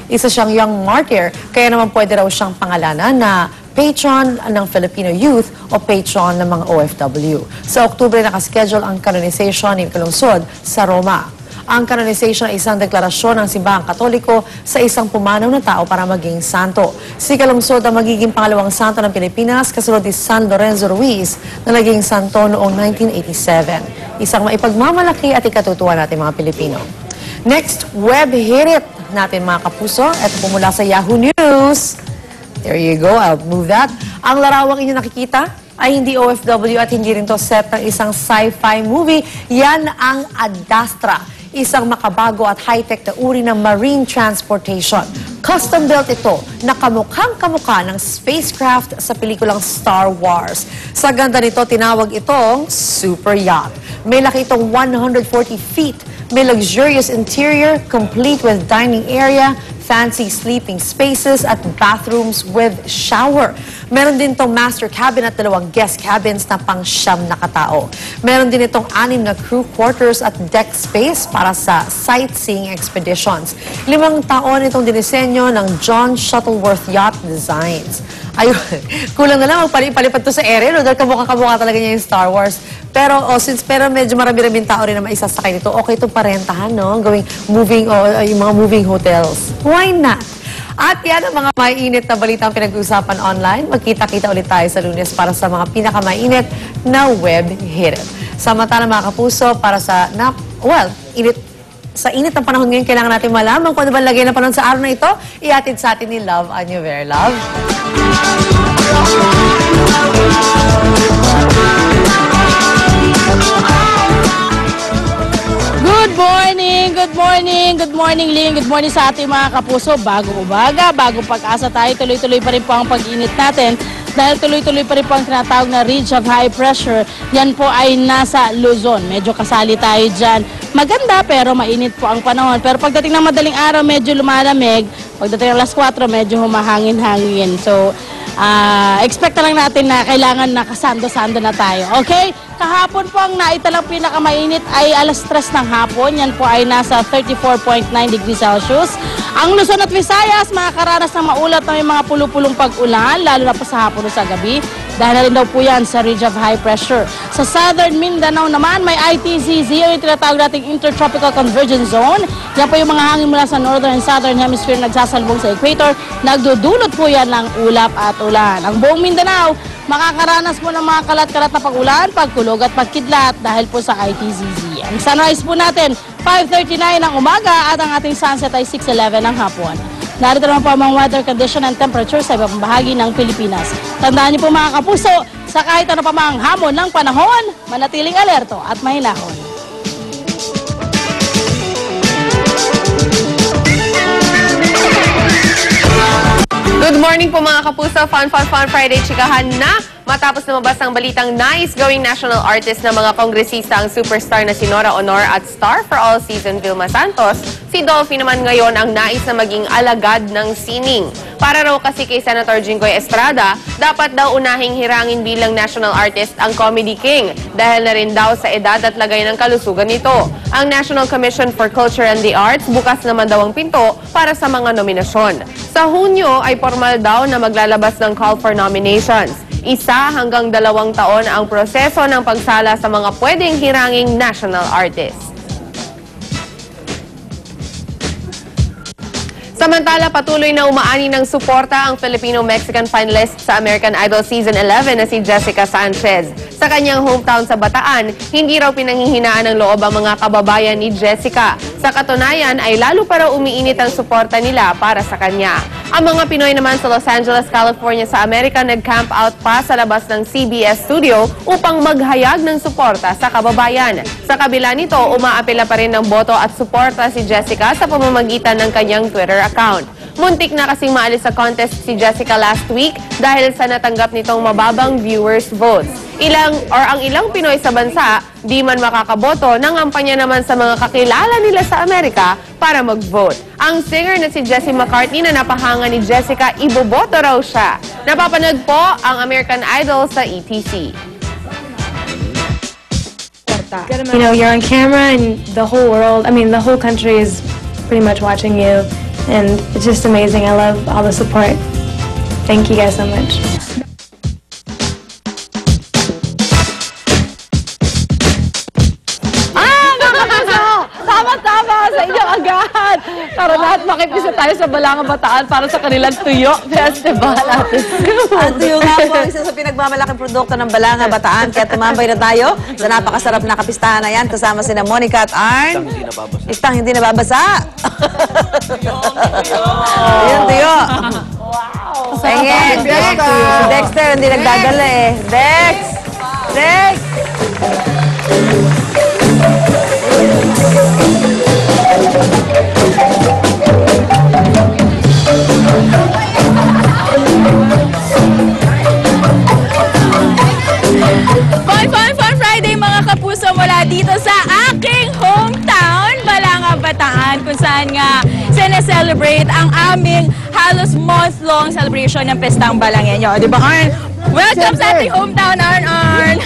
Isa siyang young martyr, kaya naman pwede raw siyang pangalanan na patron ng Filipino youth o patron ng mga OFW. Sa Oktubre nakaschedule ang canonization ni Calungsod sa Roma. Ang canonization ay isang deklarasyon ng simbahang Katoliko sa isang pumanaw na tao para maging santo. Si Calungsod ang magiging pangalawang santo ng Pilipinas kasunod ni San Lorenzo Ruiz na naging santo noong 1987. Isang maipagmamalaki at ikatutuwa natin mga Pilipino. Next, web hit it natin mga kapuso. Ito po mula sa Yahoo News. There you go, I'll move that. Ang larawang inyo nakikita ay hindi OFW at hindi rin to set ng isang sci-fi movie. Yan ang Adastra. Isang makabago at high-tech na uri ng marine transportation. Custom-built ito na kamukhang-kamukha ng spacecraft sa pelikulang Star Wars. Sa ganda nito, tinawag itong super yacht. May laki itong 140 feet. May luxurious interior, complete with dining area, fancy sleeping spaces at bathrooms with shower. Meron din itong master cabin at 2 guest cabins na pang-siyam na katao. Meron din itong 6 na crew quarters at deck space para sa sightseeing expeditions. 5 taon itong dinisenyo ng John Shuttleworth Yacht Designs. Ayun, kulang na lang magpalipad to sa ere, no? Dahil kamukha talaga niya yung Star Wars. Pero medyo marami-raming tao rin na maisasakay nito, okay itong parentahan, no? Gawing moving, yung mga moving hotels. Why not? At yan ang mga mainit na balitang pinag-uusapan online. Magkita-kita ulit tayo sa Lunes para sa mga pinakamainit na web hit. Samantala mga kapuso, para sa, init ng panahon ngayon, kailangan natin malaman kung ano ba lagay na panahon sa araw na ito. Ihatid sa atin ni Love Anyo Ver. Love? Good morning, Ling. Good morning sa ating mga kapuso. Bagong umaga, bagong pag-asa tayo. Tuloy-tuloy pa rin po ang pag-init natin. Dahil tuloy-tuloy pa rin po ang tinatawag na ridge of high pressure. Yan po ay nasa Luzon. Medyo kasali tayo dyan. Maganda pero mainit po ang panahon. Pero pagdating ng madaling araw, medyo lumalamig. Pagdating ng alas 4, medyo humahangin-hangin. So, expect na lang natin na kailangan nakasando-sando na tayo. Okay? Kahapon po ang naitalang pinakamainit ay alas 3 ng hapon. Yan po ay nasa 34.9 degrees Celsius. Ang Luzon at Visayas makakaranas ng maulat na may mga pulupulong pag-ulan, lalo na po sa hapon o sa gabi. Dahil na rin daw po yan sa ridge of high pressure. Sa Southern Mindanao naman, may ITCZ, yung tinatawag nating Intertropical Convergence Zone. Yan po yung mga hangin mula sa Northern and Southern Hemisphere nagsasalubong sa equator. Nagdudulot po yan ng ulap at ulan. Ang buong Mindanao, makakaranas po ng mga kalat-kalat na pag-ulan, pagkulog at pagkidlat dahil po sa ITCZ. Ang sunrise po natin, 5:39 ng umaga at ang ating sunset ay 6:11 ng hapon. Narito naman po ang mga weather condition and temperature sa ibang bahagi ng Pilipinas. Tandaan niyo po mga kapuso, sa kahit ano pa mang hamon ng panahon, manatiling alerto at mahinahon. Good morning po mga kapuso. Fun Friday chikahan na. Matapos lumabas ang balitang nais gawing national artist ng mga kongresista ang superstar na si Nora Honor at star for all season Vilma Santos, si Dolphy naman ngayon ang nais na maging alagad ng sining. Para raw kasi kay Senator Jinggoy Estrada, dapat daw unahing hirangin bilang national artist ang Comedy King dahil na rin daw sa edad at lagay ng kalusugan nito. Ang National Commission for Culture and the Arts bukas naman daw ang pinto para sa mga nominasyon. Sa Hunyo ay formal daw na maglalabas ng call for nominations. 1 hanggang 2 taon ang proseso ng pagsala sa mga pwedeng hiranging national artist. Samantala, patuloy na umaani ng suporta ang Filipino-Mexican finalist sa American Idol Season 11 na si Jessica Sanchez. Sa kanyang hometown sa Bataan, hindi raw pinanghihinaan ng loob ang mga kababayan ni Jessica. Sa katunayan ay lalo pa raw umiinit ang suporta nila para sa kanya. Ang mga Pinoy naman sa Los Angeles, California sa Amerika nag-camp out pa sa labas ng CBS studio upang maghayag ng suporta sa kababayan. Sa kabila nito, umaapela pa rin ng boto at suporta si Jessica sa pamamagitan ng kanyang Twitter account. Muntik na kasing maalis sa contest si Jessica last week dahil sa natanggap nitong mababang viewers votes. Ang ilang Pinoy sa bansa, di man makakaboto, nangampanya naman sa mga kakilala nila sa Amerika para mag-vote. Ang singer na si Jessie McCartney na napahanga ni Jessica, iboboto raw siya. Napapanood po ang American Idol sa ETC. You know, you're on camera and the whole world, I mean, the whole country is pretty much watching you. and it's just amazing. I love all the support. Thank you guys so much. Tama-tama sa inyo agad. Tara lahat, makipisa tayo sa Balanga Bataan para sa kanilang Tuyo Festival. Ang tuyo nga po, isa sa pinagmamalaking produkto ng Balanga Bataan. Kaya tumambay na tayo sa napakasarap na kapistahan na yan. Kasama sina Monica at Arn. Istang hindi nababasa. Yun, tuyo. Wow. Dexter, hindi nagdadala eh. Dex! Fun Friday mga kapuso mula dito sa aking hometown, Balanga Bataan, kung saan nga sineselebrate ang aming halos month-long celebration ng Pestang Balangenyo. Di ba, Arn? Welcome sa ating hometown, Arn!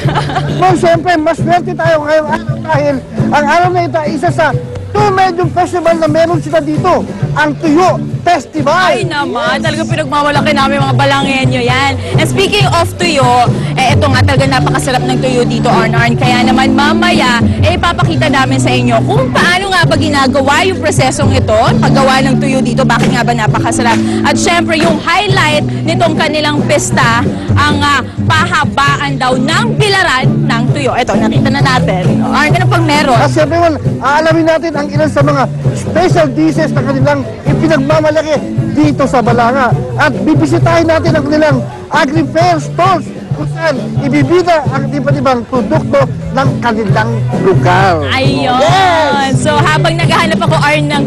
Well, siyempre, mas swerte tayo ngayong araw dahil ang araw na ito ay isa sa two medium festival na meron sila dito, ang Tuyo Festival. Ay naman, talaga pinagmamalaki namin mga Balangenyo yan. And speaking of tuyo, ito nga talaga napakasarap ng tuyo dito, Arn. Kaya naman mamaya, ipapakita namin sa inyo kung paano nga ba ginagawa yung prosesong ito, paggawa ng tuyo dito, bakit nga ba napakasarap. At syempre, yung highlight nitong kanilang pesta, ang pahabaan daw ng bilaran ng tuyo. Ito, nakita na natin. Arn, ano pang meron? At siyempre, aalamin natin ang ilan sa mga special dishes na kanilang ipinagmamalaki dito sa Balanga. At bibisitahin natin ang kanilang agri-fair stalls kung saan ibibida ang iba't-ibang produkto ng kanilang lugar. Ayun! So habang naghahanap ako, Arn, ng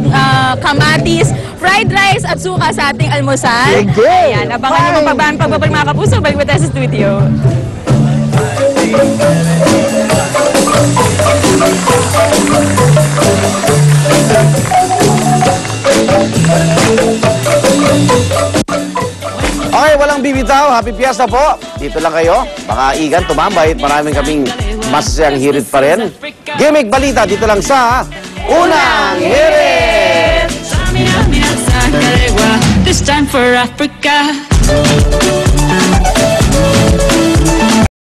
kamatis, fried rice at suka sa ating almusal. Sige! Ayan, abangan nyo pagbabalik mga kapuso. Balik mo tayo sa studio. Okay, walang bibitaw. Happy Fiesta po. Dito lang kayo. Baka igan, tumambay. Maraming kaming masasayang hirit pa rin. Gimmick Balita dito lang sa Unang Hirit! This time for Africa.